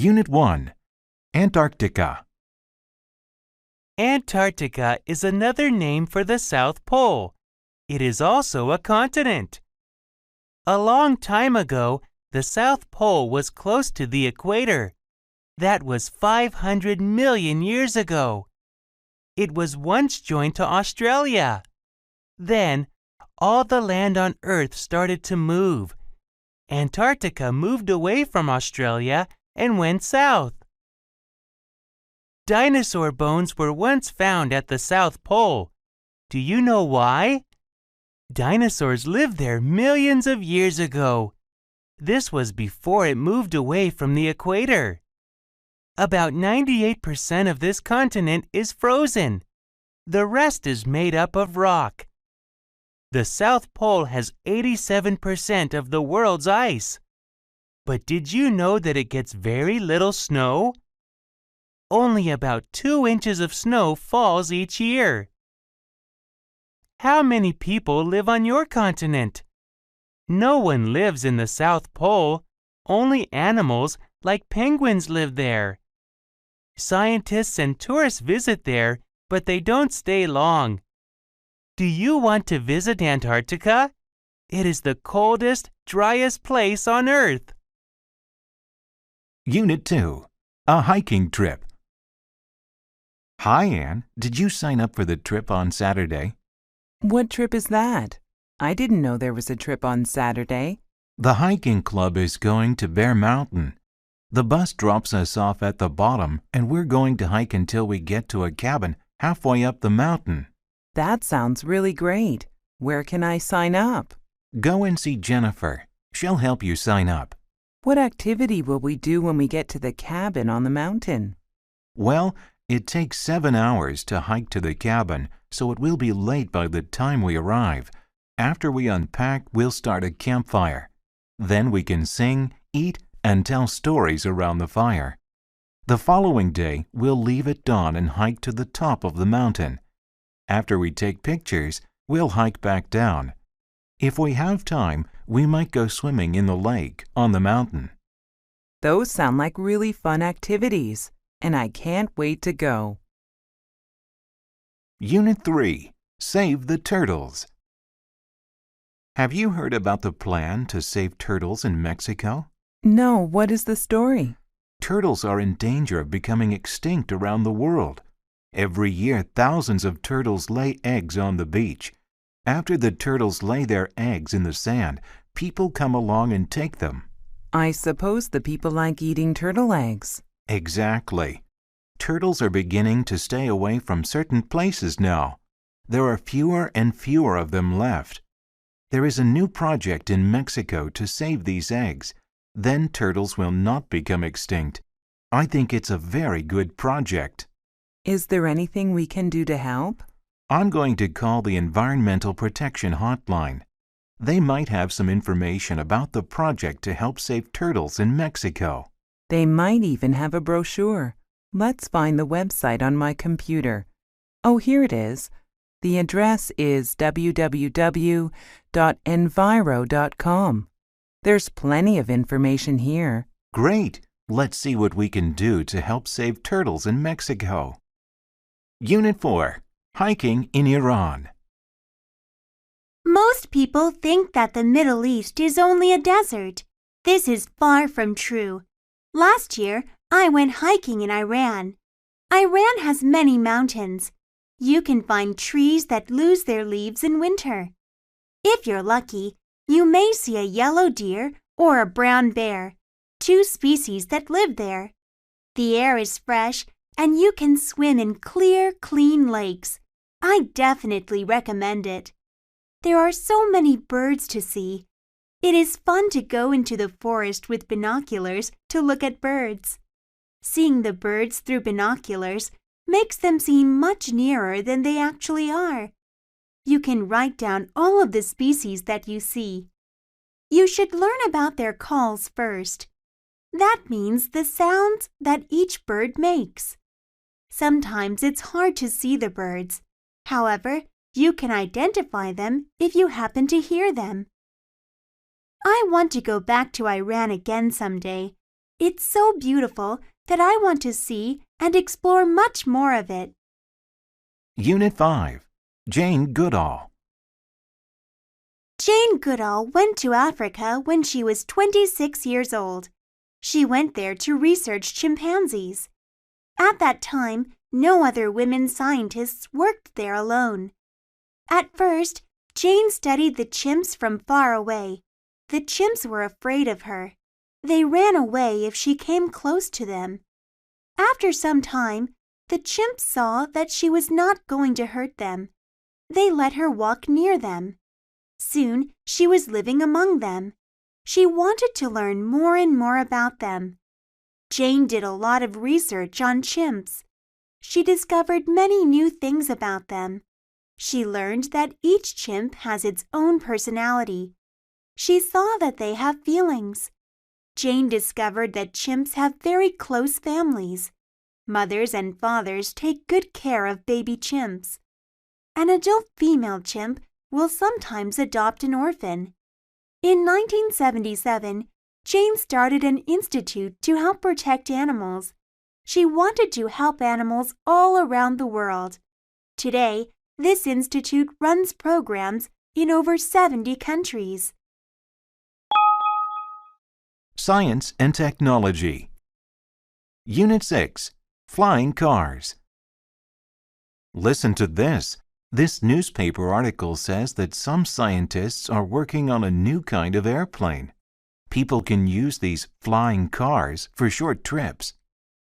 Unit 1. Antarctica. Antarctica is another name for the South Pole. It is also a continent. A long time ago, the South Pole was close to the equator. That was 500 million years ago. It was once joined to Australia. Then, all the land on Earth started to move. Antarctica moved away from Australia and went south. Dinosaur bones were once found at the South Pole. Do you know why? Dinosaurs lived there millions of years ago. This was before it moved away from the equator. About 98% of this continent is frozen. The rest is made up of rock. The South Pole has 87% of the world's ice. But did you know that it gets very little snow? Only about 2 inches of snow falls each year. How many people live on your continent? No one lives in the South Pole. Only animals like penguins live there. Scientists and tourists visit there, but they don't stay long. Do you want to visit Antarctica? It is the coldest, driest place on Earth. Unit 2. A hiking trip. Hi, Anne. Did you sign up for the trip on Saturday? What trip is that? I didn't know there was a trip on Saturday. The hiking club is going to Bear Mountain. The bus drops us off at the bottom, and we're going to hike until we get to a cabin halfway up the mountain. That sounds really great. Where can I sign up? Go and see Jennifer. She'll help you sign up. What activity will we do when we get to the cabin on the mountain? Well, it takes 7 hours to hike to the cabin, so it will be late by the time we arrive. After we unpack, we'll start a campfire. Then we can sing, eat, and tell stories around the fire. The following day, we'll leave at dawn and hike to the top of the mountain. After we take pictures, we'll hike back down. If we have time, we might go swimming in the lake on the mountain. Those sound like really fun activities, and I can't wait to go. Unit 3. Save the turtles. Have you heard about the plan to save turtles in Mexico? No, what is the story? Turtles are in danger of becoming extinct around the world. Every year, thousands of turtles lay eggs on the beach. After the turtles lay their eggs in the sand, people come along and take them. I suppose the people like eating turtle eggs. Exactly. Turtles are beginning to stay away from certain places now. There are fewer and fewer of them left. There is a new project in Mexico to save these eggs. Then turtles will not become extinct. I think it's a very good project. Is there anything we can do to help? I'm going to call the Environmental Protection Hotline. They might have some information about the project to help save turtles in Mexico. They might even have a brochure. Let's find the website on my computer. Oh, here it is. The address is www.enviro.com. There's plenty of information here. Great! Let's see what we can do to help save turtles in Mexico. Unit 4. Hiking in Iran. Most people think that the Middle East is only a desert. This is far from true. Last year, I went hiking in Iran. Iran has many mountains. You can find trees that lose their leaves in winter. If you're lucky, you may see a yellow deer or a brown bear, 2 species that live there. The air is fresh and you can swim in clear, clean lakes. I definitely recommend it. There are so many birds to see. It is fun to go into the forest with binoculars to look at birds. Seeing the birds through binoculars makes them seem much nearer than they actually are. You can write down all of the species that you see. You should learn about their calls first. That means the sounds that each bird makes. Sometimes it's hard to see the birds. However, you can identify them if you happen to hear them. I want to go back to Iran again someday. It's so beautiful that I want to see and explore much more of it. Unit 5. Jane Goodall. Jane Goodall went to Africa when she was 26 years old. She went there to research chimpanzees. At that time, no other women scientists worked there alone. At first, Jane studied the chimps from far away. The chimps were afraid of her. They ran away if she came close to them. After some time, the chimps saw that she was not going to hurt them. They let her walk near them. Soon, she was living among them. She wanted to learn more and more about them. Jane did a lot of research on chimps. She discovered many new things about them. She learned that each chimp has its own personality. She saw that they have feelings. Jane discovered that chimps have very close families. Mothers and fathers take good care of baby chimps. An adult female chimp will sometimes adopt an orphan. In 1977, Jane started an institute to help protect animals. She wanted to help animals all around the world. Today, this institute runs programs in over 70 countries. Science and Technology. Unit 6. Flying Cars. Listen to this. This newspaper article says that some scientists are working on a new kind of airplane. People can use these flying cars for short trips.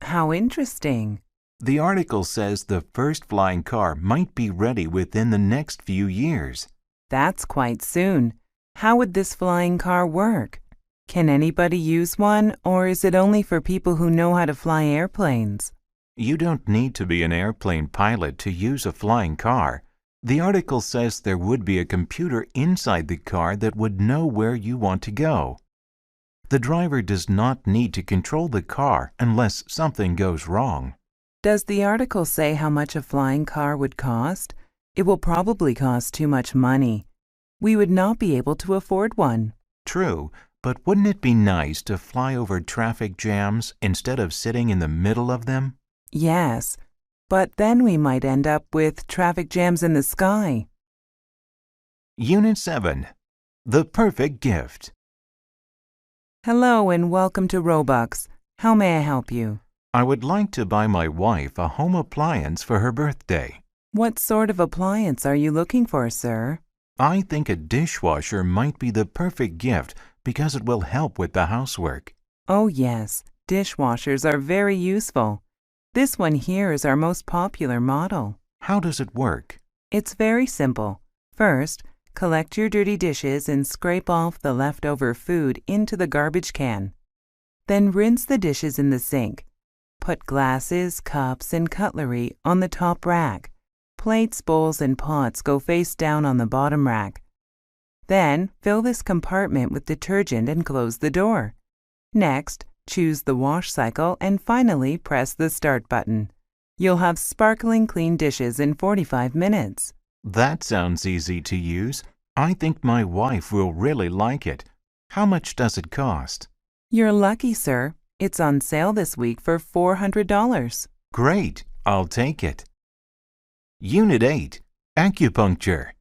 How interesting. The article says the first flying car might be ready within the next few years. That's quite soon. How would this flying car work? Can anybody use one, or is it only for people who know how to fly airplanes? You don't need to be an airplane pilot to use a flying car. The article says there would be a computer inside the car that would know where you want to go. The driver does not need to control the car unless something goes wrong. Does the article say how much a flying car would cost? It will probably cost too much money. We would not be able to afford one. True, but wouldn't it be nice to fly over traffic jams instead of sitting in the middle of them? Yes, but then we might end up with traffic jams in the sky. Unit 7. The Perfect Gift. Hello and welcome to Robux. How may I help you? I would like to buy my wife a home appliance for her birthday. What sort of appliance are you looking for, sir? I think a dishwasher might be the perfect gift because it will help with the housework. Oh yes, dishwashers are very useful. This one here is our most popular model. How does it work? It's very simple. First, collect your dirty dishes and scrape off the leftover food into the garbage can. Then rinse the dishes in the sink. Put glasses, cups, and cutlery on the top rack. Plates, bowls, and pots go face down on the bottom rack. Then, fill this compartment with detergent and close the door. Next, choose the wash cycle and finally press the start button. You'll have sparkling clean dishes in 45 minutes. That sounds easy to use. I think my wife will really like it. How much does it cost? You're lucky, sir. It's on sale this week for $400. Great, I'll take it. Unit 8. Acupuncture.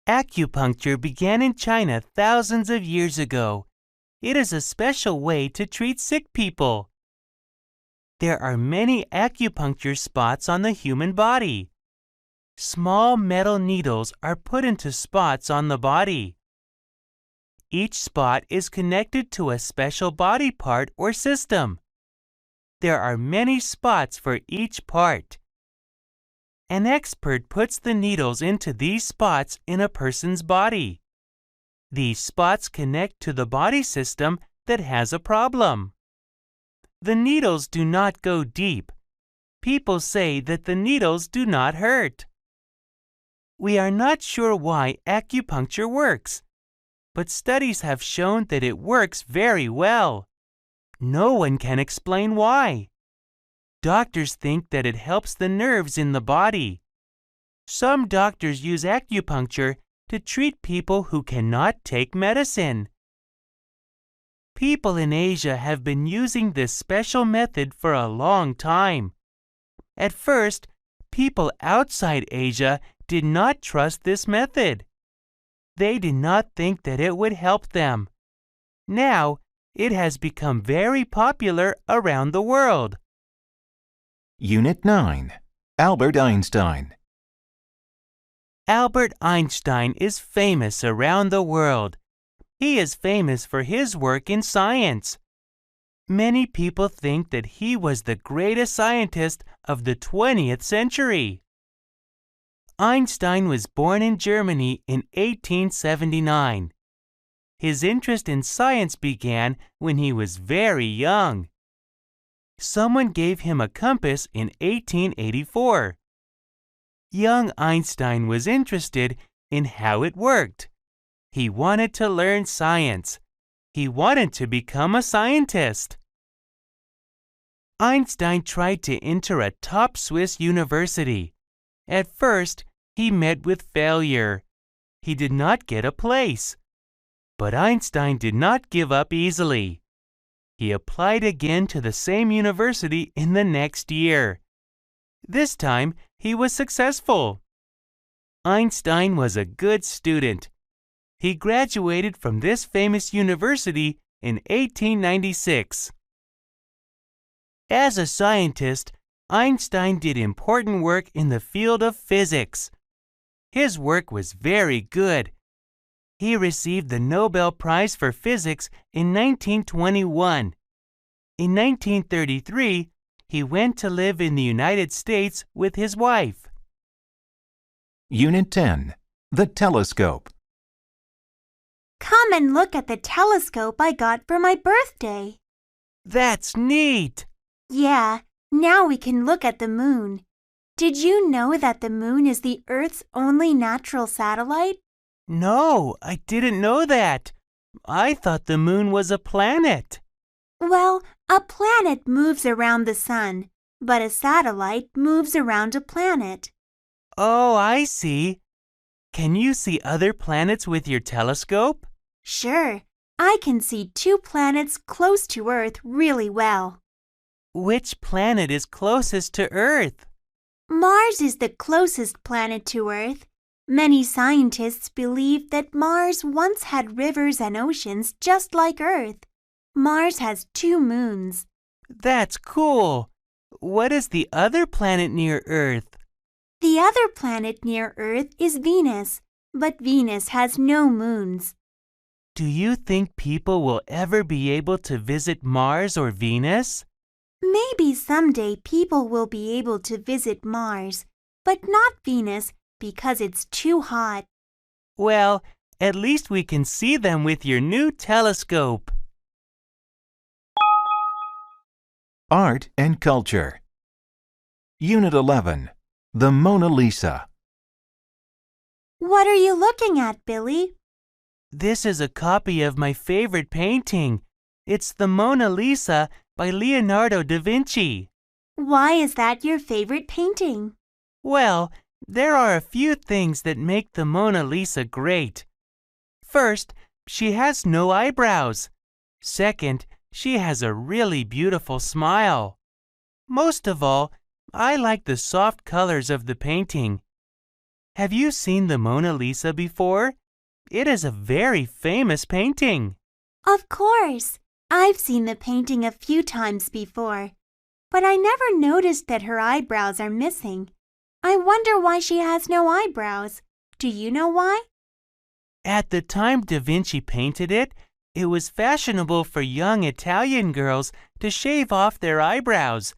Acupuncture began in China thousands of years ago. It is a special way to treat sick people. There are many acupuncture spots on the human body. Small metal needles are put into spots on the body. Each spot is connected to a special body part or system. There are many spots for each part. An expert puts the needles into these spots in a person's body. These spots connect to the body system that has a problem. The needles do not go deep. People say that the needles do not hurt. We are not sure why acupuncture works, but studies have shown that it works very well. No one can explain why. Doctors think that it helps the nerves in the body. Some doctors use acupuncture to treat people who cannot take medicine. People in Asia have been using this special method for a long time. At first, people outside Asia did not trust this method. They did not think that it would help them. Now, it has become very popular around the world. Unit 9. Albert Einstein. Albert Einstein is famous around the world. He is famous for his work in science. Many people think that he was the greatest scientist of the 20th century. Einstein was born in Germany in 1879. His interest in science began when he was very young. Someone gave him a compass in 1884. Young Einstein was interested in how it worked. He wanted to learn science. He wanted to become a scientist. Einstein tried to enter a top Swiss university. At first, he met with failure. He did not get a place. But Einstein did not give up easily. He applied again to the same university in the next year. This time, he was successful. Einstein was a good student. He graduated from this famous university in 1896. As a scientist, Einstein did important work in the field of physics. His work was very good. He received the Nobel Prize for Physics in 1921. In 1933, he went to live in the United States with his wife. Unit 10. The telescope. Come and look at the telescope I got for my birthday. That's neat! Yeah, now we can look at the moon. Did you know that the moon is the Earth's only natural satellite? No, I didn't know that. I thought the moon was a planet. Well, a planet moves around the sun, but a satellite moves around a planet. Oh, I see. Can you see other planets with your telescope? Sure, I can see 2 planets close to Earth really well. Which planet is closest to Earth? Mars is the closest planet to Earth. Many scientists believe that Mars once had rivers and oceans just like Earth. Mars has 2 moons. That's cool. What is the other planet near Earth? The other planet near Earth is Venus, but Venus has no moons. Do you think people will ever be able to visit Mars or Venus? Maybe someday people will be able to visit Mars, but not Venus because it's too hot. Well, at least we can see them with your new telescope. Art and Culture. Unit 11. The Mona Lisa. What are you looking at, Billy? This is a copy of my favorite painting. It's the Mona Lisa by Leonardo da Vinci. Why is that your favorite painting? Well, there are a few things that make the Mona Lisa great. First, she has no eyebrows. Second, she has a really beautiful smile. Most of all, I like the soft colors of the painting. Have you seen the Mona Lisa before? It is a very famous painting. Of course. I've seen the painting a few times before, but I never noticed that her eyebrows are missing. I wonder why she has no eyebrows. Do you know why? At the time Da Vinci painted it, it was fashionable for young Italian girls to shave off their eyebrows.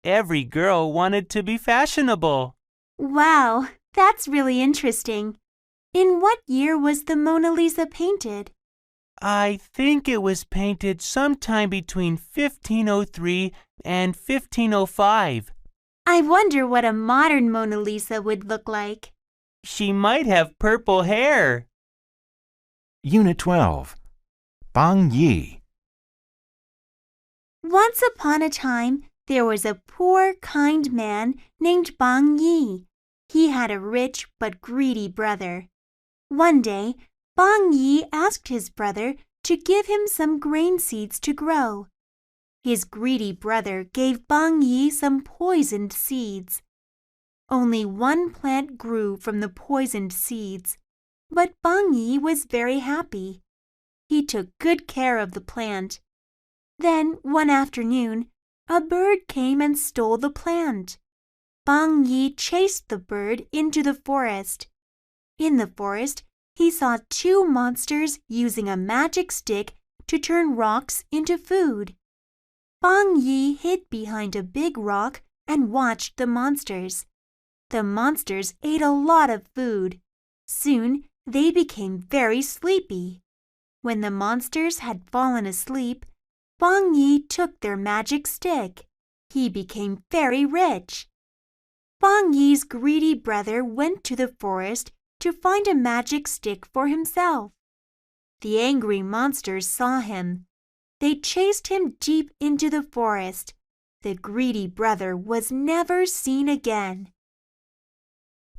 Every girl wanted to be fashionable. Wow, that's really interesting. In what year was the Mona Lisa painted? I think it was painted sometime between 1503 and 1505. I wonder what a modern Mona Lisa would look like. She might have purple hair. Unit 12. Bang Yi. Once upon a time, there was a poor, kind man named Bang Yi. He had a rich but greedy brother. One day, Bang Yi asked his brother to give him some grain seeds to grow. His greedy brother gave Bang Yi some poisoned seeds. Only one plant grew from the poisoned seeds, but Bang Yi was very happy. He took good care of the plant. Then, one afternoon, a bird came and stole the plant. Bang Yi chased the bird into the forest. In the forest, he saw two monsters using a magic stick to turn rocks into food. Bang Yi hid behind a big rock and watched the monsters. The monsters ate a lot of food. Soon, they became very sleepy. When the monsters had fallen asleep, Bang Yi took their magic stick. He became very rich. Bang Yi's greedy brother went to the forest to find a magic stick for himself. The angry monsters saw him. They chased him deep into the forest. The greedy brother was never seen again.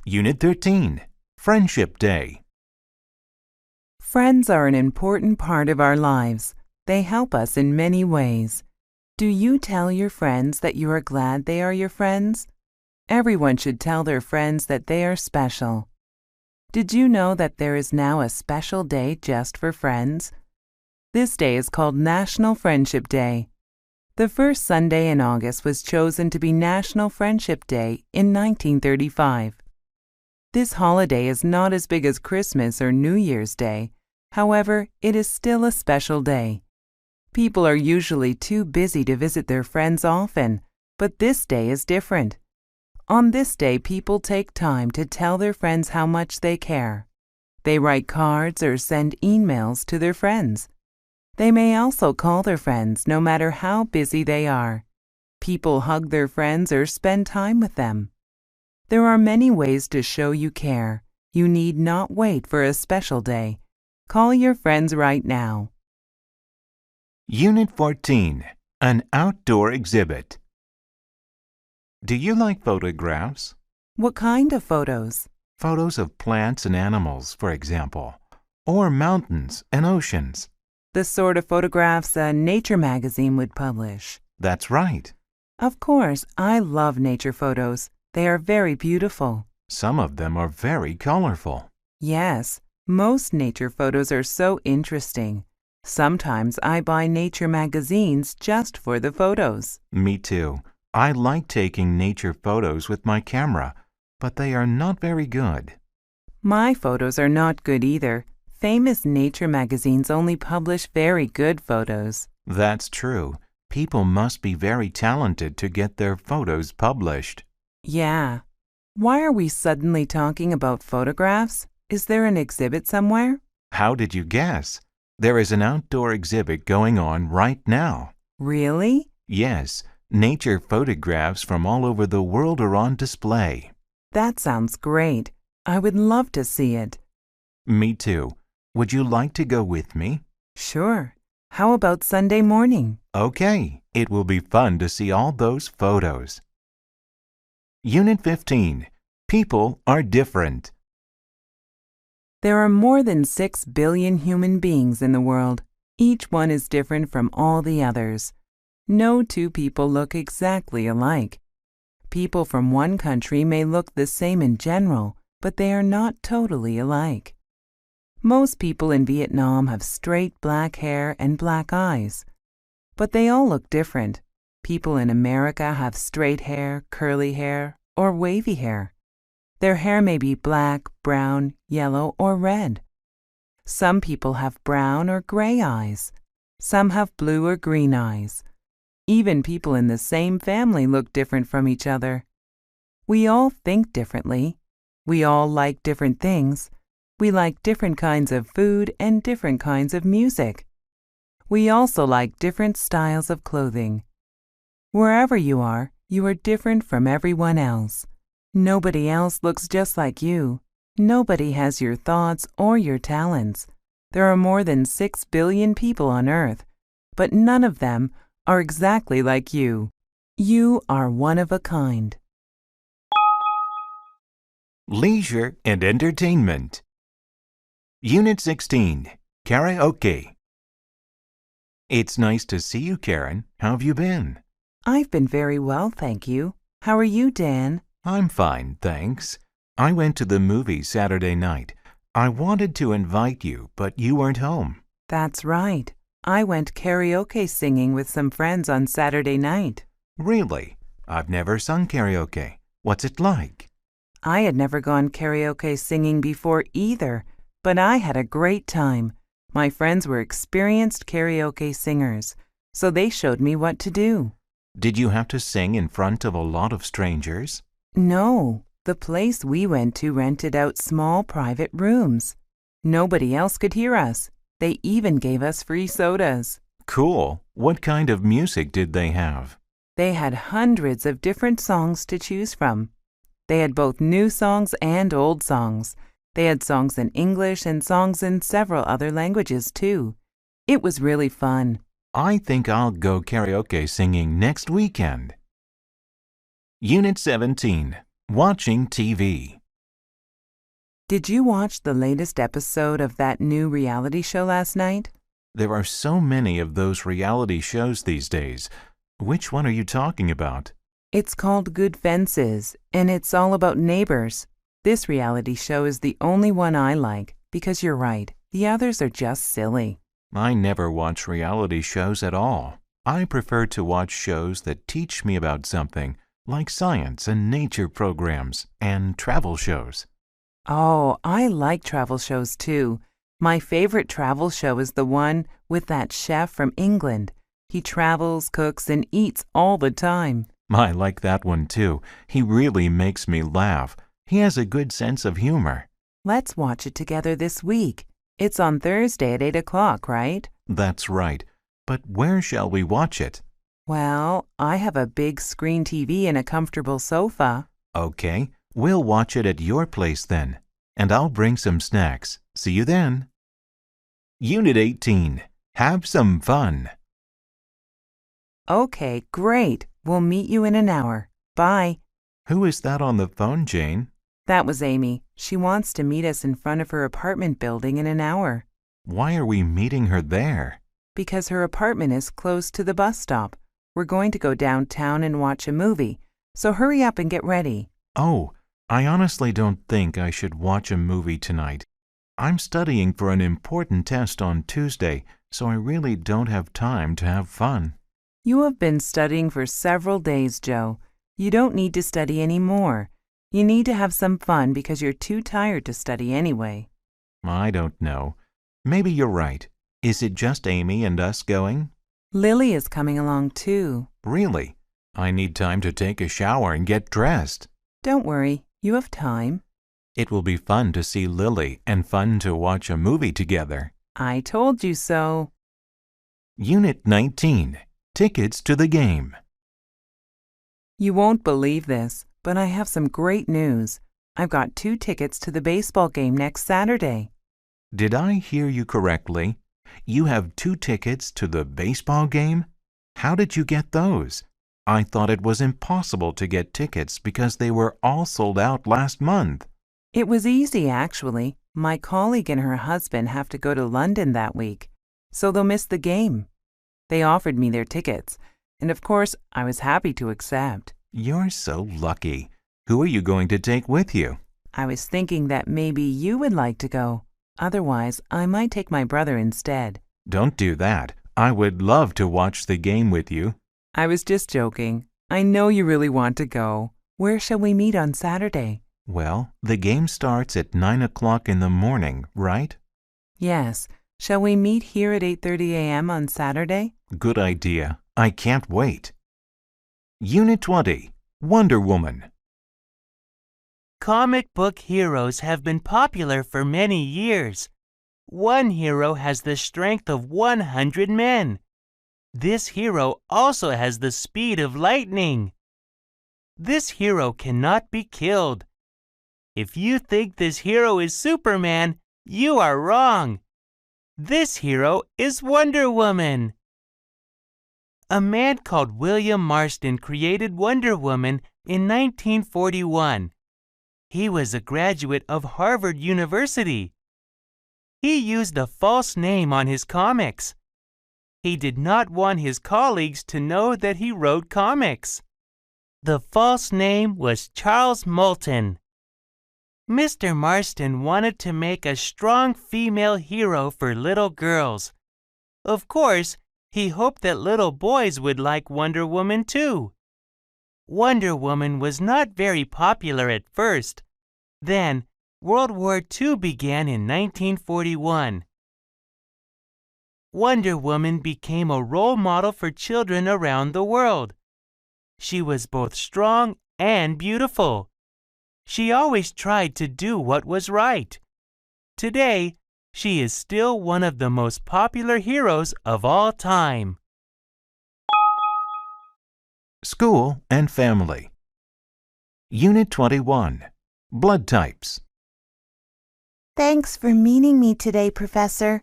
Unit 13, Friendship Day. Friends are an important part of our lives. They help us in many ways. Do you tell your friends that you are glad they are your friends? Everyone should tell their friends that they are special. Did you know that there is now a special day just for friends? This day is called National Friendship Day. The first Sunday in August was chosen to be National Friendship Day in 1935. This holiday is not as big as Christmas or New Year's Day. However, it is still a special day. People are usually too busy to visit their friends often, but this day is different. On this day, people take time to tell their friends how much they care. They write cards or send emails to their friends. They may also call their friends no matter how busy they are. People hug their friends or spend time with them. There are many ways to show you care. You need not wait for a special day. Call your friends right now. Unit 14, An Outdoor Exhibit. Do you like photographs? What kind of photos? Photos of plants and animals, for example, or mountains and oceans. The sort of photographs a nature magazine would publish. That's right. Of course, I love nature photos. They are very beautiful. Some of them are very colorful. Yes, most nature photos are so interesting. Sometimes I buy nature magazines just for the photos. Me too. I like taking nature photos with my camera, but they are not very good. My photos are not good either. Famous nature magazines only publish very good photos. That's true. People must be very talented to get their photos published. Yeah. Why are we suddenly talking about photographs? Is there an exhibit somewhere? How did you guess? There is an outdoor exhibit going on right now. Really? Yes, nature photographs from all over the world are on display. That sounds great. I would love to see it. Me too. Would you like to go with me? Sure. How about Sunday morning? Okay, it will be fun to see all those photos. Unit 15, People are different. There are more than 6 billion human beings in the world. Each one is different from all the others. No two people look exactly alike. People from one country may look the same in general, but they are not totally alike. Most people in Vietnam have straight black hair and black eyes. But they all look different. People in America have straight hair, curly hair, or wavy hair. Their hair may be black, brown, yellow, or red. Some people have brown or gray eyes. Some have blue or green eyes. Even people in the same family look different from each other. We all think differently. We all like different things. We like different kinds of food and different kinds of music. We also like different styles of clothing. Wherever you are different from everyone else. Nobody else looks just like you. Nobody has your thoughts or your talents. There are more than 6 billion people on Earth, but none of them are exactly like you. You are one of a kind. Leisure and Entertainment. Unit 16, Karaoke. It's nice to see you, Karen. How have you been? I've been very well, thank you. How are you, Dan? I'm fine, thanks. I went to the movies Saturday night. I wanted to invite you, but you weren't home. That's right. I went karaoke singing with some friends on Saturday night. Really? I've never sung karaoke. What's it like? I had never gone karaoke singing before either, but I had a great time. My friends were experienced karaoke singers, so they showed me what to do. Did you have to sing in front of a lot of strangers? No, the place we went to rented out small private rooms. Nobody else could hear us. They even gave us free sodas. Cool. What kind of music did they have? They had hundreds of different songs to choose from. They had both new songs and old songs. They had songs in English and songs in several other languages, too. It was really fun. I think I'll go karaoke singing next weekend. Unit 17. Watching TV. Did you watch the latest episode of that new reality show last night? There are so many of those reality shows these days. Which one are you talking about? It's called Good Fences, and it's all about neighbors. This reality show is the only one I like, because you're right, the others are just silly. I never watch reality shows at all. I prefer to watch shows that teach me about something, like science and nature programs and travel shows. Oh, I like travel shows too. My favorite travel show is the one with that chef from England. He travels, cooks, and eats all the time. I like that one too. He really makes me laugh. He has a good sense of humor. Let's watch it together this week. It's on Thursday at 8 o'clock, right? That's right. But where shall we watch it? Well, I have a big screen TV and a comfortable sofa. Okay, we'll watch it at your place then. And I'll bring some snacks. See you then. Unit 18. Have some fun. Okay, great. We'll meet you in an hour. Bye. Who is that on the phone, Jane? That was Amy. She wants to meet us in front of her apartment building in an hour. Why are we meeting her there? Because her apartment is close to the bus stop. We're going to go downtown and watch a movie, so hurry up and get ready. Oh, I honestly don't think I should watch a movie tonight. I'm studying for an important test on Tuesday, so I really don't have time to have fun. You have been studying for several days, Joe. You don't need to study anymore. You need to have some fun because you're too tired to study anyway. I don't know. Maybe you're right. Is it just Amy and us going? Lily is coming along too. Really? I need time to take a shower and get dressed. Don't worry, you have time. It will be fun to see Lily and fun to watch a movie together. I told you so. Unit 19. Tickets to the game. You won't believe this, but I have some great news. I've got 2 tickets to the baseball game next Saturday. Did I hear you correctly? You have 2 tickets to the baseball game? How did you get those? I thought it was impossible to get tickets because they were all sold out last month. It was easy, actually. My colleague and her husband have to go to London that week, so they'll miss the game. They offered me their tickets, and of course, I was happy to accept. You're so lucky. Who are you going to take with you? I was thinking that maybe you would like to go. Otherwise, I might take my brother instead. Don't do that. I would love to watch the game with you. I was just joking. I know you really want to go. Where shall we meet on Saturday? Well, the game starts at 9 o'clock in the morning, right? Yes. Shall we meet here at 8:30 a.m. on Saturday? Good idea. I can't wait. Unit 20. Wonder Woman. Comic book heroes have been popular for many years. One hero has the strength of 100 men. This hero also has the speed of lightning. This hero cannot be killed. If you think this hero is Superman, you are wrong. This hero is Wonder Woman. A man called William Marston created Wonder Woman in 1941. He was a graduate of Harvard University. He used a false name on his comics. He did not want his colleagues to know that he wrote comics. The false name was Charles Moulton. Mr. Marston wanted to make a strong female hero for little girls. Of course, he hoped that little boys would like Wonder Woman too. Wonder Woman was not very popular at first. Then, World War II began in 1941. Wonder Woman became a role model for children around the world. She was both strong and beautiful. She always tried to do what was right. Today, she is still one of the most popular heroes of all time. School and Family. Unit 21. Blood Types. Thanks for meeting me today, Professor.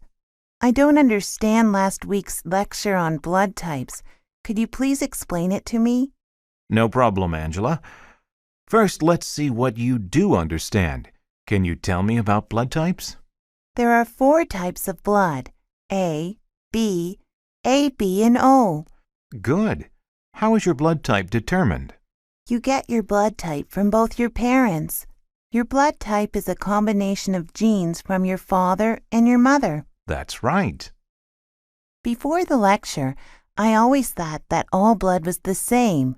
I don't understand last week's lecture on blood types. Could you please explain it to me? No problem, Angela. First, let's see what you do understand. Can you tell me about blood types? There are 4 types of blood: A, B, AB, and O. Good. How is your blood type determined? You get your blood type from both your parents. Your blood type is a combination of genes from your father and your mother. That's right. Before the lecture, I always thought that all blood was the same.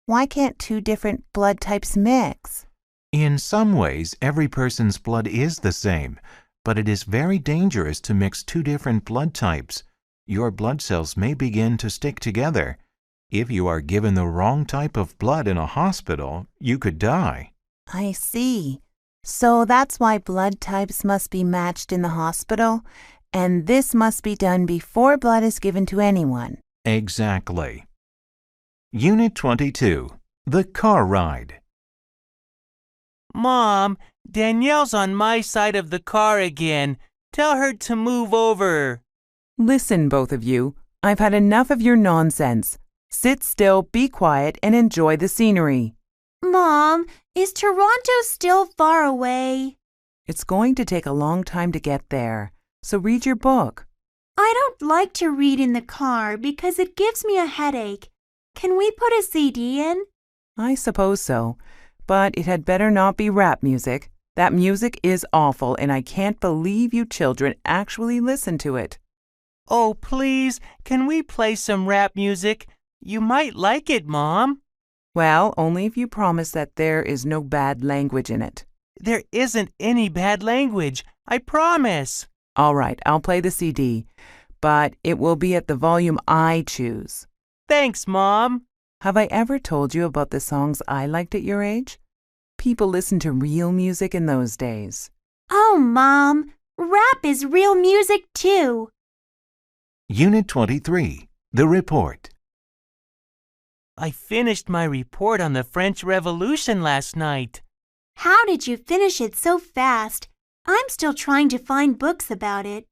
Why can't 2 different blood types mix? In some ways, every person's blood is the same, but it is very dangerous to mix 2 different blood types. Your blood cells may begin to stick together. If you are given the wrong type of blood in a hospital, you could die. I see. So that's why blood types must be matched in the hospital, and this must be done before blood is given to anyone. Exactly. Unit 22. The Car Ride. Mom, Danielle's on my side of the car again. Tell her to move over. Listen, both of you. I've had enough of your nonsense. Sit still, be quiet, and enjoy the scenery. Mom, is Toronto still far away? It's going to take a long time to get there, so read your book. I don't like to read in the car because it gives me a headache. Can we put a CD in? I suppose so, but it had better not be rap music. That music is awful, and I can't believe you children actually listen to it. Oh, please, can we play some rap music? You might like it, Mom. Well, only if you promise that there is no bad language in it. There isn't any bad language, I promise. All right, I'll play the CD, but it will be at the volume I choose. Thanks, Mom. Have I ever told you about the songs I liked at your age? People listened to real music in those days. Oh, Mom, rap is real music too. Unit 23. The Report. I finished my report on the French Revolution last night. How did you finish it so fast? I'm still trying to find books about it.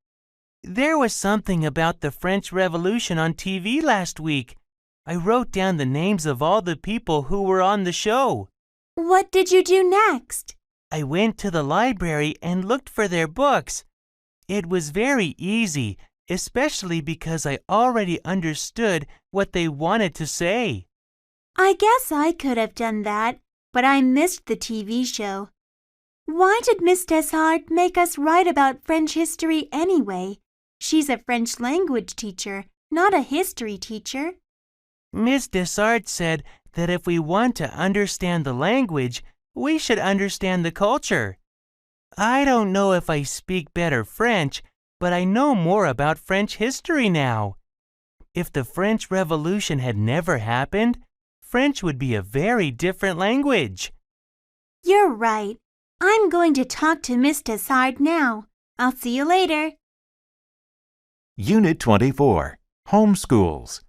There was something about the French Revolution on TV last week. I wrote down the names of all the people who were on the show. What did you do next? I went to the library and looked for their books. It was very easy, especially because I already understood what they wanted to say. I guess I could have done that, but I missed the TV show. Why did Miss Deshart make us write about French history anyway? She's a French language teacher, not a history teacher. Miss Deshart said that if we want to understand the language, we should understand the culture. I don't know if I speak better French, but I know more about French history now. If the French Revolution had never happened, French would be a very different language. You're right. I'm going to talk to Miss Deshart now. I'll see you later. Unit 24. Homeschools.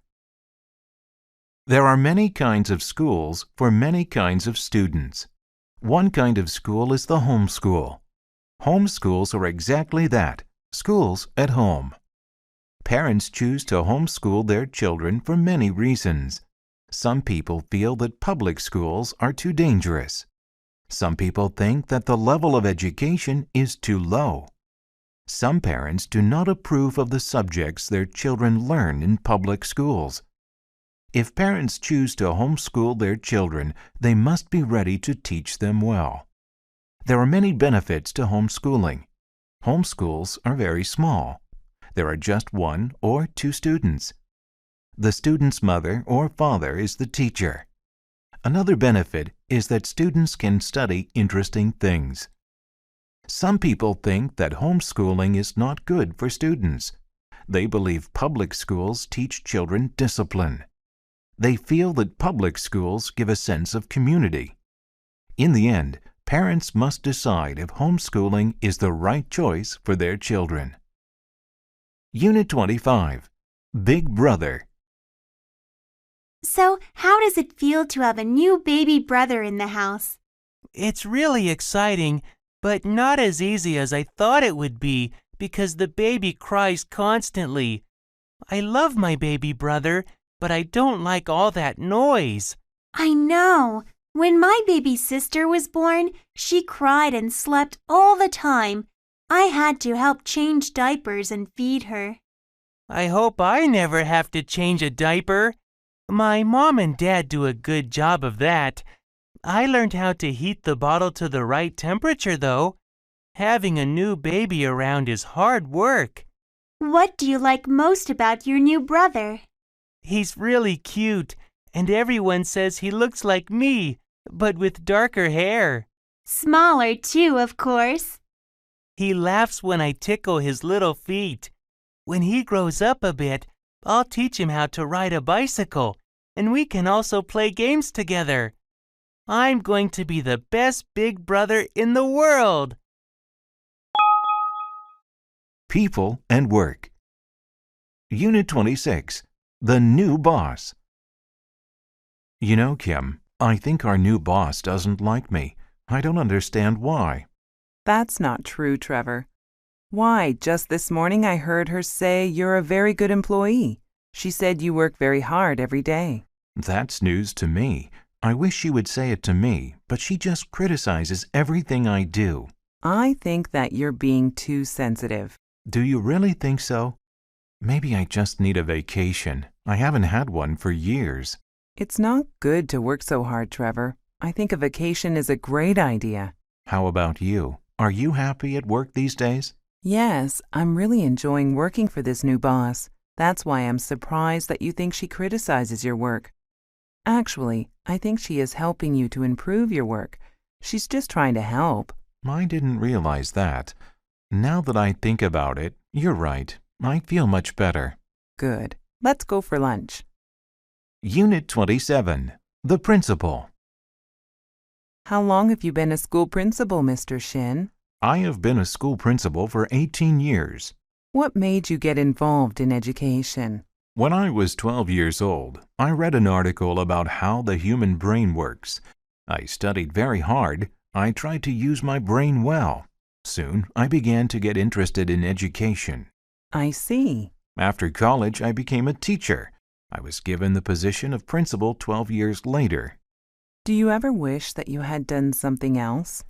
There are many kinds of schools for many kinds of students. One kind of school is the homeschool. Homeschools are exactly that, schools at home. Parents choose to homeschool their children for many reasons. Some people feel that public schools are too dangerous. Some people think that the level of education is too low. Some parents do not approve of the subjects their children learn in public schools. If parents choose to homeschool their children, they must be ready to teach them well. There are many benefits to homeschooling. Homeschools are very small. There are just 1 or 2 students. The student's mother or father is the teacher. Another benefit is that students can study interesting things. Some people think that homeschooling is not good for students. They believe public schools teach children discipline. They feel that public schools give a sense of community. In the end, parents must decide if homeschooling is the right choice for their children. Unit 25. Big Brother. So, how does it feel to have a new baby brother in the house? It's really exciting, but not as easy as I thought it would be because the baby cries constantly. I love my baby brother, but I don't like all that noise. I know. When my baby sister was born, she cried and slept all the time. I had to help change diapers and feed her. I hope I never have to change a diaper. My mom and dad do a good job of that. I learned how to heat the bottle to the right temperature, though. Having a new baby around is hard work. What do you like most about your new brother? He's really cute, and everyone says he looks like me, but with darker hair. Smaller, too, of course. He laughs when I tickle his little feet. When he grows up a bit, I'll teach him how to ride a bicycle, and we can also play games together. I'm going to be the best big brother in the world. People and Work. Unit 26. The New Boss. You know, Kim, I think our new boss doesn't like me. I don't understand why. That's not true, Trevor. Why, just this morning I heard her say you're a very good employee. She said you work very hard every day. That's news to me. I wish she would say it to me, but she just criticizes everything I do. I think that you're being too sensitive. Do you really think so? Maybe I just need a vacation. I haven't had one for years. It's not good to work so hard, Trevor. I think a vacation is a great idea. How about you? Are you happy at work these days? Yes, I'm really enjoying working for this new boss. That's why I'm surprised that you think she criticizes your work. Actually, I think she is helping you to improve your work. She's just trying to help. I didn't realize that. Now that I think about it, you're right. I feel much better. Good. Let's go for lunch. Unit 27. The Principal. How long have you been a school principal, Mr. Shin? I have been a school principal for 18 years. What made you get involved in education? When I was 12 years old, I read an article about how the human brain works. I studied very hard. I tried to use my brain well. Soon, I began to get interested in education. I see. After college, I became a teacher. I was given the position of principal 12 years later. Do you ever wish that you had done something else?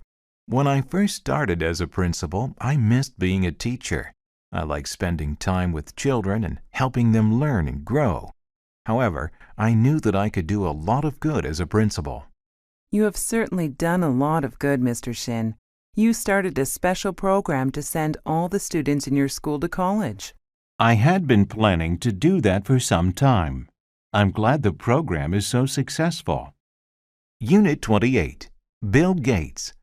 When I first started as a principal, I missed being a teacher. I like spending time with children and helping them learn and grow. However, I knew that I could do a lot of good as a principal. You have certainly done a lot of good, Mr. Shin. You started a special program to send all the students in your school to college. I had been planning to do that for some time. I'm glad the program is so successful. Unit 28. Bill Gates.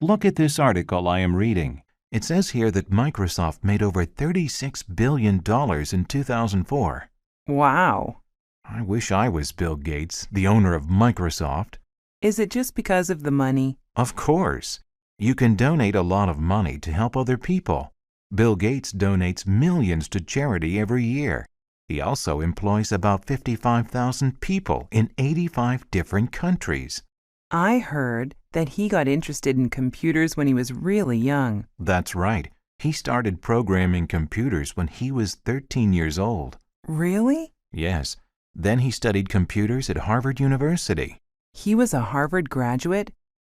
Look at this article I am reading. It says here that Microsoft made over $36 billion in 2004. Wow. I wish I was Bill Gates, the owner of Microsoft. Is it just because of the money? Of course. You can donate a lot of money to help other people. Bill Gates donates millions to charity every year. He also employs about 55,000 people in 85 different countries. I heard that he got interested in computers when he was really young. That's right. He started programming computers when he was 13 years old. Really? Yes. Then he studied computers at Harvard University. He was a Harvard graduate?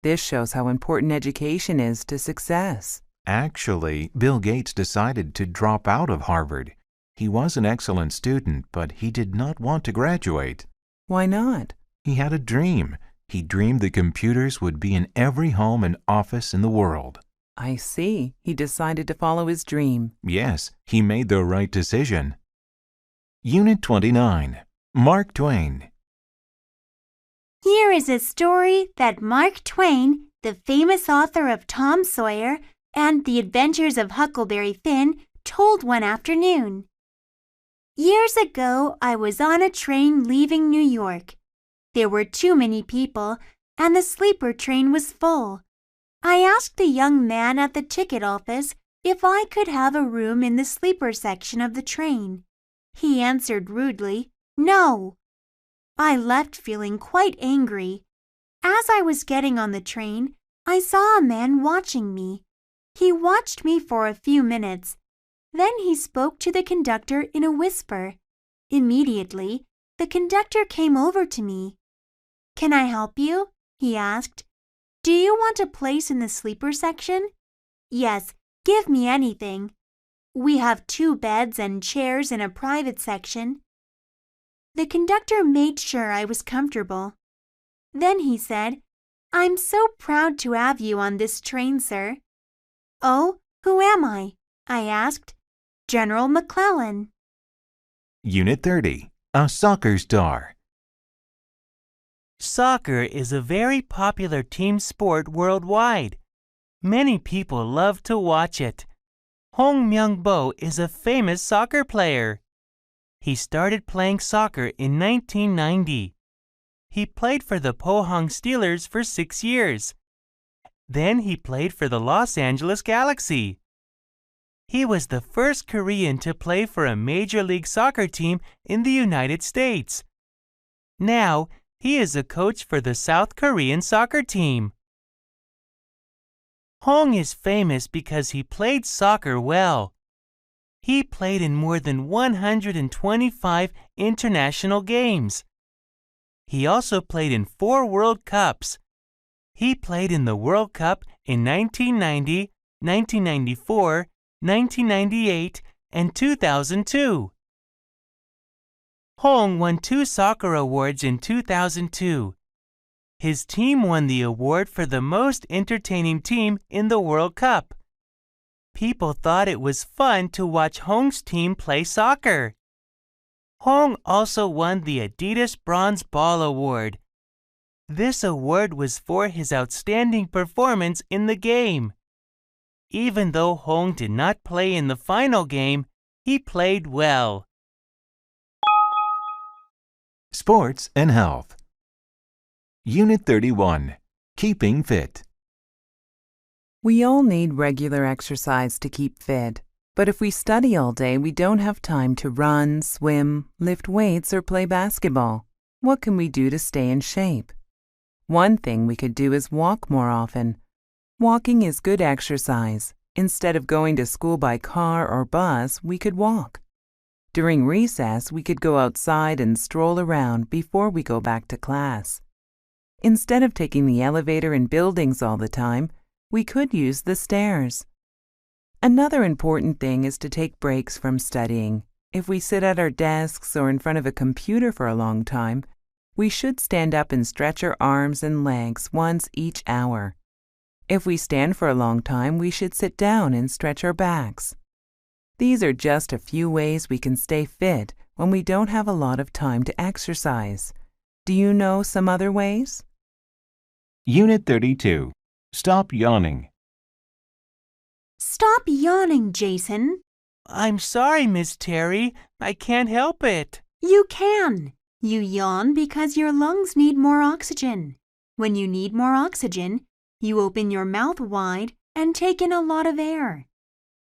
This shows how important education is to success. Actually, Bill Gates decided to drop out of Harvard. He was an excellent student, but he did not want to graduate. Why not? He had a dream. He dreamed the computers would be in every home and office in the world. I see. He decided to follow his dream. Yes, he made the right decision. Unit 29. Mark Twain. Here is a story that Mark Twain, the famous author of Tom Sawyer and The Adventures of Huckleberry Finn, told one afternoon. Years ago, I was on a train leaving New York. There were too many people, and the sleeper train was full. I asked the young man at the ticket office if I could have a room in the sleeper section of the train. He answered rudely, "No." I left feeling quite angry. As I was getting on the train, I saw a man watching me. He watched me for a few minutes. Then he spoke to the conductor in a whisper. Immediately, the conductor came over to me. "Can I help you?" he asked. "Do you want a place in the sleeper section?" "Yes, give me anything. We have 2 beds and chairs in a private section." The conductor made sure I was comfortable. Then he said, "I'm so proud to have you on this train, sir." "Oh, who am I?" I asked. "General McClellan." Unit 30. A soccer star. Soccer is a very popular team sport worldwide. Many people love to watch it. Hong Myung-bo is a famous soccer player. He started playing soccer in 1990. He played for the Pohang Steelers for 6 years. Then he played for the Los Angeles Galaxy. He was the first Korean to play for a Major League Soccer team in the United States. Now, he is a coach for the South Korean soccer team. Hong is famous because he played soccer well. He played in more than 125 international games. He also played in 4 World Cups. He played in the World Cup in 1990, 1994, 1998, and 2002. Hong won 2 soccer awards in 2002. His team won the award for the most entertaining team in the World Cup. People thought it was fun to watch Hong's team play soccer. Hong also won the Adidas Bronze Ball Award. This award was for his outstanding performance in the game. Even though Hong did not play in the final game, he played well. Sports and Health. Unit 31. Keeping Fit. We all need regular exercise to keep fit. But if we study all day, we don't have time to run, swim, lift weights, or play basketball. What can we do to stay in shape? One thing we could do is walk more often. Walking is good exercise. Instead of going to school by car or bus, we could walk. During recess, we could go outside and stroll around before we go back to class. Instead of taking the elevator in buildings all the time, we could use the stairs. Another important thing is to take breaks from studying. If we sit at our desks or in front of a computer for a long time, we should stand up and stretch our arms and legs once each hour. If we stand for a long time, we should sit down and stretch our backs. These are just a few ways we can stay fit when we don't have a lot of time to exercise. Do you know some other ways? Unit 32. Stop yawning. Stop yawning, Jason. I'm sorry, Miss Terry. I can't help it. You can. You yawn because your lungs need more oxygen. When you need more oxygen, you open your mouth wide and take in a lot of air.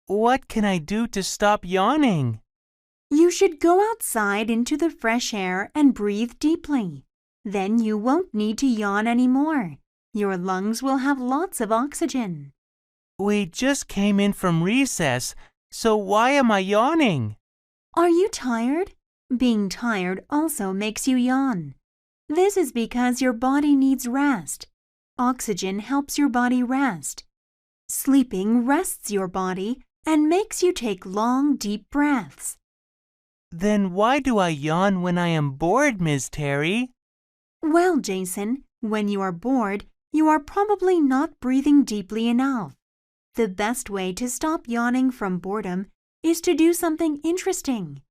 What can I do to stop yawning? You should go outside into the fresh air and breathe deeply. Then you won't need to yawn anymore. Your lungs will have lots of oxygen. We just came in from recess, so why am I yawning? Are you tired? Being tired also makes you yawn. This is because your body needs rest. Oxygen helps your body rest. Sleeping rests your body and makes you take long, deep breaths. Then why do I yawn when I am bored, Miss Terry? Well, Jason, when you are bored, you are probably not breathing deeply enough. The best way to stop yawning from boredom is to do something interesting.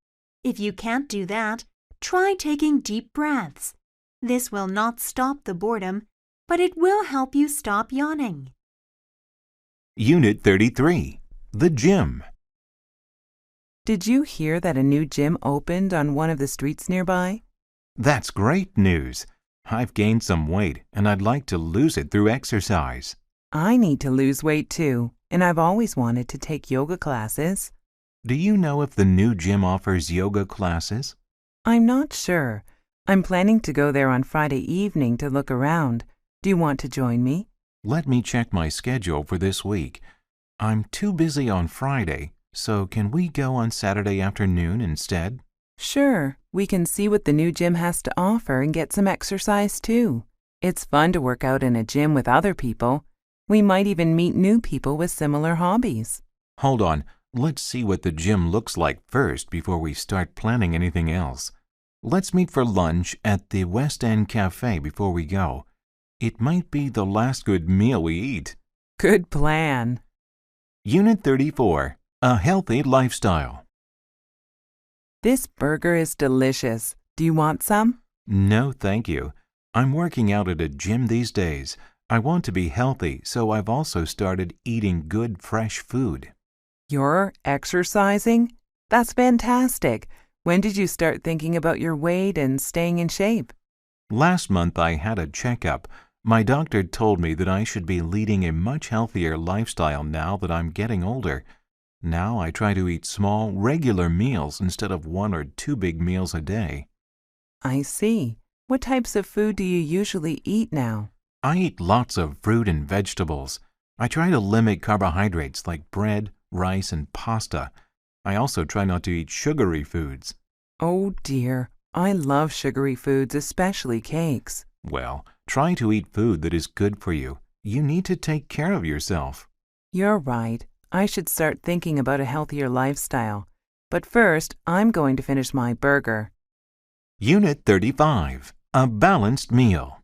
If you can't do that, try taking deep breaths. This will not stop the boredom, but it will help you stop yawning. Unit 33. The Gym. Did you hear that a new gym opened on one of the streets nearby? That's great news. I've gained some weight and I'd like to lose it through exercise. I need to lose weight too, and I've always wanted to take yoga classes. Do you know if the new gym offers yoga classes? I'm not sure. I'm planning to go there on Friday evening to look around. Do you want to join me? Let me check my schedule for this week. I'm too busy on Friday, so can we go on Saturday afternoon instead? Sure, we can see what the new gym has to offer and get some exercise too. It's fun to work out in a gym with other people. We might even meet new people with similar hobbies. Hold on, let's see what the gym looks like first before we start planning anything else. Let's meet for lunch at the West End Cafe before we go. It might be the last good meal we eat. Good plan. Unit 34. A Healthy Lifestyle. This burger is delicious. Do you want some? No, thank you. I'm working out at a gym these days. I want to be healthy, so I've also started eating good, fresh food. You're exercising? That's fantastic. When did you start thinking about your weight and staying in shape? Last month I had a checkup. My doctor told me that I should be leading a much healthier lifestyle now that I'm getting older. Now I try to eat small, regular meals instead of 1 or 2 big meals a day. I see. What types of food do you usually eat now? I eat lots of fruit and vegetables. I try to limit carbohydrates like bread, rice, and pasta. I also try not to eat sugary foods. Oh dear, I love sugary foods, especially cakes. Well, try to eat food that is good for you. You need to take care of yourself. You're right. I should start thinking about a healthier lifestyle. But first, I'm going to finish my burger. Unit 35. A Balanced Meal.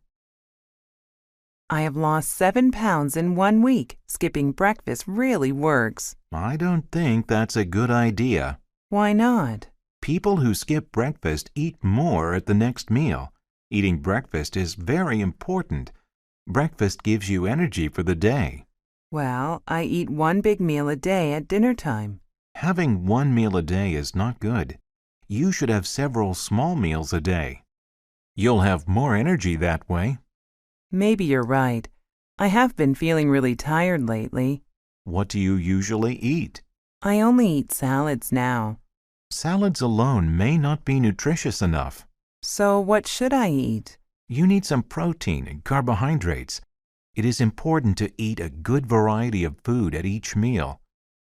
I have lost 7 pounds in 1 week. Skipping breakfast really works. I don't think that's a good idea. Why not? People who skip breakfast eat more at the next meal. Eating breakfast is very important. Breakfast gives you energy for the day. Well, I eat 1 big meal a day at dinner time. Having 1 meal a day is not good. You should have several small meals a day. You'll have more energy that way. Maybe you're right. I have been feeling really tired lately. What do you usually eat? I only eat salads now. Salads alone may not be nutritious enough. So what should I eat? You need some protein and carbohydrates. It is important to eat a good variety of food at each meal.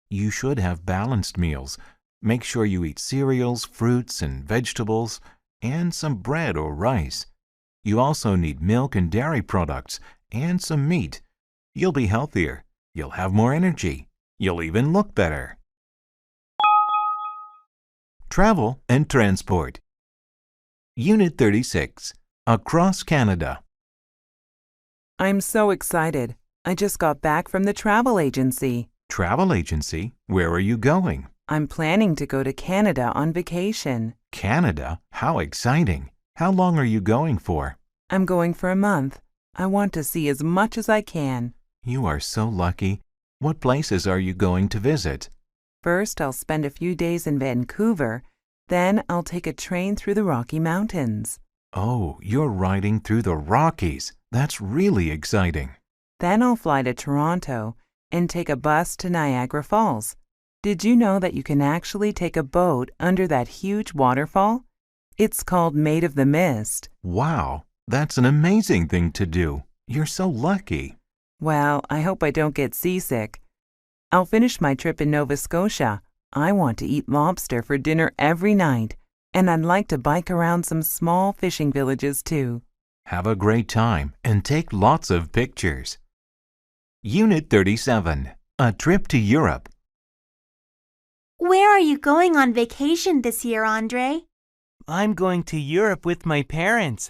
You should have balanced meals. Make sure you eat cereals, fruits, and vegetables, and some bread or rice. You also need milk and dairy products, and some meat. You'll be healthier. You'll have more energy. You'll even look better. Travel and Transport. Unit 36. Across Canada. I'm so excited. I just got back from the travel agency. Travel agency? Where are you going? I'm planning to go to Canada on vacation. Canada? How exciting! How long are you going for? I'm going for a month. I want to see as much as I can. You are so lucky. What places are you going to visit? First, I'll spend a few days in Vancouver. Then I'll take a train through the Rocky Mountains. Oh, you're riding through the Rockies. That's really exciting. Then I'll fly to Toronto and take a bus to Niagara Falls. Did you know that you can actually take a boat under that huge waterfall? It's called Maid of the Mist. Wow, that's an amazing thing to do. You're so lucky. Well, I hope I don't get seasick. I'll finish my trip in Nova Scotia. I want to eat lobster for dinner every night, and I'd like to bike around some small fishing villages too. Have a great time and take lots of pictures. Unit 37, A Trip to Europe. Where are you going on vacation this year, Andre? I'm going to Europe with my parents.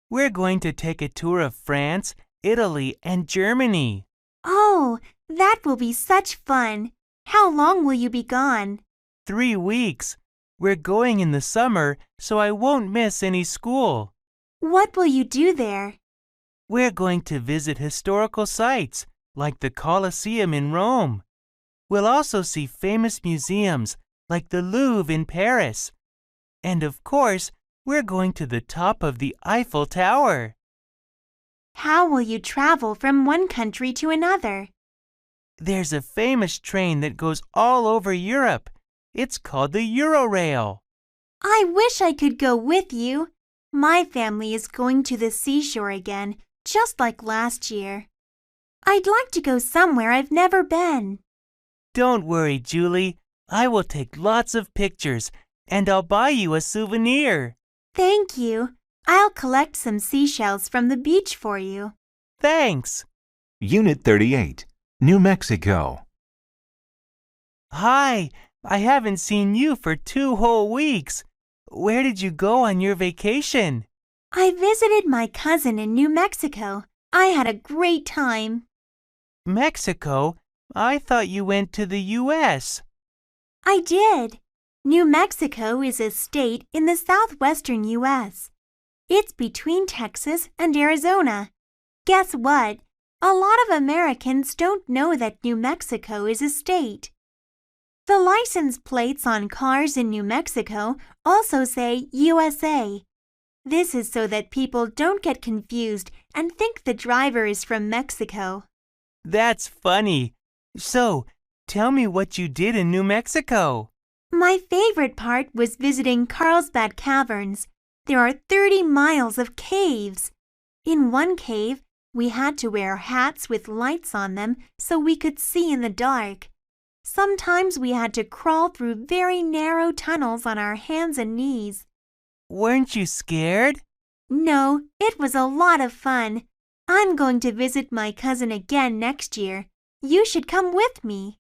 We're going to take a tour of France, Italy, and Germany. Oh, that will be such fun. How long will you be gone? 3 weeks. We're going in the summer, so I won't miss any school. What will you do there? We're going to visit historical sites, like the Colosseum in Rome. We'll also see famous museums, like the Louvre in Paris. And of course, we're going to the top of the Eiffel Tower. How will you travel from one country to another? There's a famous train that goes all over Europe. It's called the Eurorail. I wish I could go with you. My family is going to the seashore again, just like last year. I'd like to go somewhere I've never been. Don't worry, Julie. I will take lots of pictures, and I'll buy you a souvenir. Thank you. I'll collect some seashells from the beach for you. Thanks. Unit 38, New Mexico. Hi, I haven't seen you for 2 whole weeks. Where did you go on your vacation? I visited my cousin in New Mexico. I had a great time. Mexico? I thought you went to the U.S. I did. New Mexico is a state in the southwestern U.S. It's between Texas and Arizona. Guess what? A lot of Americans don't know that New Mexico is a state. The license plates on cars in New Mexico also say USA. This is so that people don't get confused and think the driver is from Mexico. That's funny. So, tell me what you did in New Mexico. My favorite part was visiting Carlsbad Caverns. There are 30 miles of caves. In one cave, we had to wear hats with lights on them so we could see in the dark. Sometimes we had to crawl through very narrow tunnels on our hands and knees. Weren't you scared? No, it was a lot of fun. I'm going to visit my cousin again next year. You should come with me.